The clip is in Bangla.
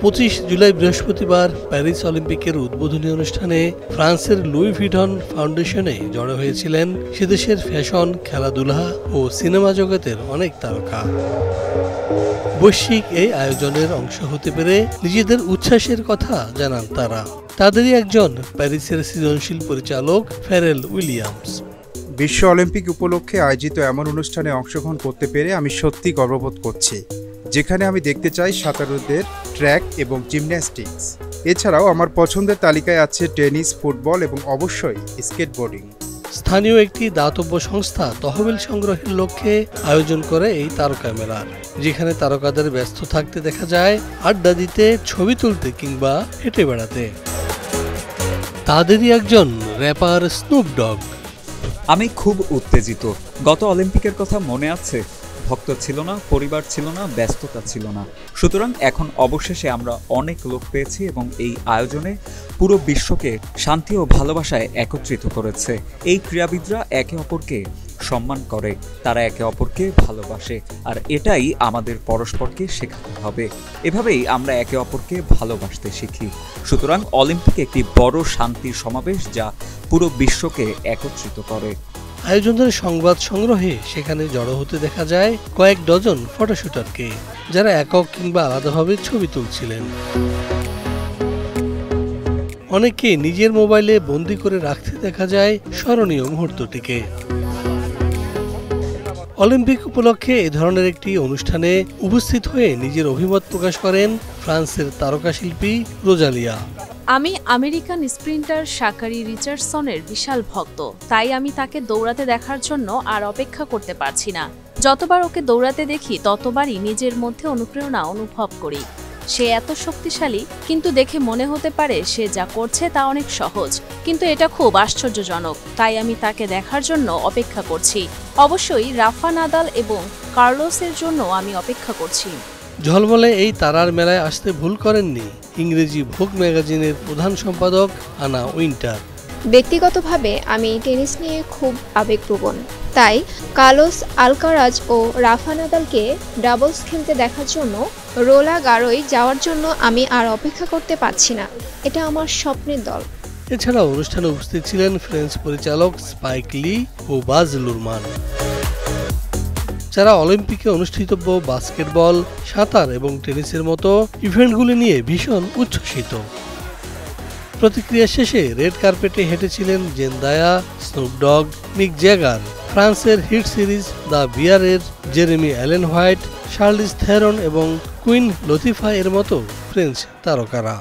25 জুলাই বৃহস্পতিবার প্যারিস অলিম্পিকের উদ্বোধনী অনুষ্ঠানে ফ্রান্সের লুই ভিটন ফাউন্ডেশনে জড়ো হয়েছিলেন সেদেশের ফ্যাশন, খেলাধুলা ও সিনেমা জগতের অনেক তারকা। বৈশ্বিক এই আয়োজনের অংশ হতে পেরে নিজেদের উচ্ছ্বাসের কথা জানান তারা। তাদেরই একজন প্যারিসের সৃজনশীল পরিচালক ফ্যারেল উইলিয়ামস। বিশ্ব অলিম্পিক উপলক্ষে আয়োজিত এমন অনুষ্ঠানে অংশগ্রহণ করতে পেরে আমি সত্যি গর্ববোধ করছি, যেখানে আমি দেখতে চাই সাঁতারুদের ট্র্যাক এবং জিমন্যাস্টিক্স। এছাড়াও আমার পছন্দের তালিকায় আছে টেনিস, ফুটবল এবং অবশ্যই স্কেটবোর্ডিং। স্থানীয় একটি দাতব্য সংস্থা তহবিল সংগ্রহের লক্ষ্যে আয়োজন করে এই তারকা মেলার, যেখানে তারকাদের ব্যস্ত থাকতে দেখা যায় আড্ডা দিতে, ছবি তুলতে কিংবা হেঁটে বেড়াতে। তাদেরই একজন র্যাপার স্নুপ ডগ। আমি খুব উত্তেজিত। গত অলিম্পিকের কথা মনে আছে? ভক্ত ছিল না, পরিবার ছিল না, ব্যস্ততা ছিল না। সুতরাং এখন অবশেষে আমরা অনেক লোক পেয়েছি এবং এই আয়োজনে পুরো বিশ্বকে শান্তি ও ভালোবাসায় একত্রিত করেছে। এই ক্রীড়াবিদরা একে অপরকে সম্মান করে, তারা একে অপরকে ভালোবাসে, আর এটাই আমাদের পরস্পরকে শেখাতে হবে। এভাবেই আমরা একে অপরকে ভালোবাসতে শিখি। সুতরাং অলিম্পিক একটি বড় শান্তির সমাবেশ, যা পুরো বিশ্বকে একত্রিত করে। আয়োজনের সংবাদ সংগ্রহে সেখানে জড়ো হতে দেখা যায় কয়েক ডজন ফটোশুটারকে, যারা একক কিংবা আলাদাভাবে ছবি তুলছিলেন। অনেকে নিজের মোবাইলে বন্দি করে রাখতে দেখা যায় স্মরণীয় মুহূর্তটিকে। অলিম্পিক উপলক্ষে এ ধরনের একটি অনুষ্ঠানে উপস্থিত হয়ে নিজের অভিমত প্রকাশ করেন ফ্রান্সের তারকা শিল্পী রোজালিয়া। আমি আমেরিকান স্প্রিন্টার শাকারি রিচার্ডসনের বিশাল ভক্ত, তাই আমি তাকে দৌড়াতে দেখার জন্য আর অপেক্ষা করতে পারছি না। যতবার ওকে দৌড়াতে দেখি ততবারই নিজের মধ্যে অনুপ্রেরণা অনুভব করি। সে এত শক্তিশালী, কিন্তু দেখে মনে হতে পারে সে যা করছে তা অনেক সহজ, কিন্তু এটা খুব আশ্চর্যজনক। তাই আমি তাকে দেখার জন্য অপেক্ষা করছি। অবশ্যই রাফা নাদাল এবং কার্লোসের জন্য আমি অপেক্ষা করছি। ঝলমলে এই তারার মেলায় আসতে ভুল করেননি ইংরেজি ভোগ ম্যাগাজিনের প্রধান সম্পাদক আনা উইন্টার। ব্যক্তিগতভাবে আমি টেনিস নিয়ে খুব আবেগপ্রবণ, তাই কার্লোস আলকারাজ ও রাফা নাদালকে ডাবলস খেলতে দেখার জন্য রোলা গারোয় যাওয়ার জন্য আমি আর অপেক্ষা করতে পারছি না। এটা আমার স্বপ্নের দল। এছাড়াও অনুষ্ঠানে উপস্থিত ছিলেন ফ্রেঞ্চ পরিচালক স্পাইক লি ও বাজ লুরমান, যারা অলিম্পিকে অনুষ্ঠিতব্য বাস্কেটবল, সাঁতার এবং টেনিসের মতো ইভেন্টগুলি নিয়ে ভীষণ উচ্ছ্বসিত। প্রতিক্রিয়া শেষে রেড কার্পেটে হেঁটেছিলেন Zendaya, Snoop Dogg, Mick Jagger, ফ্রান্সের হিট সিরিজ দ্য বিয়ারের Jeremy Allen White, Charlize Theron এবং কুইন লতিফা এর মতো ফ্রেঞ্চ তারকারা।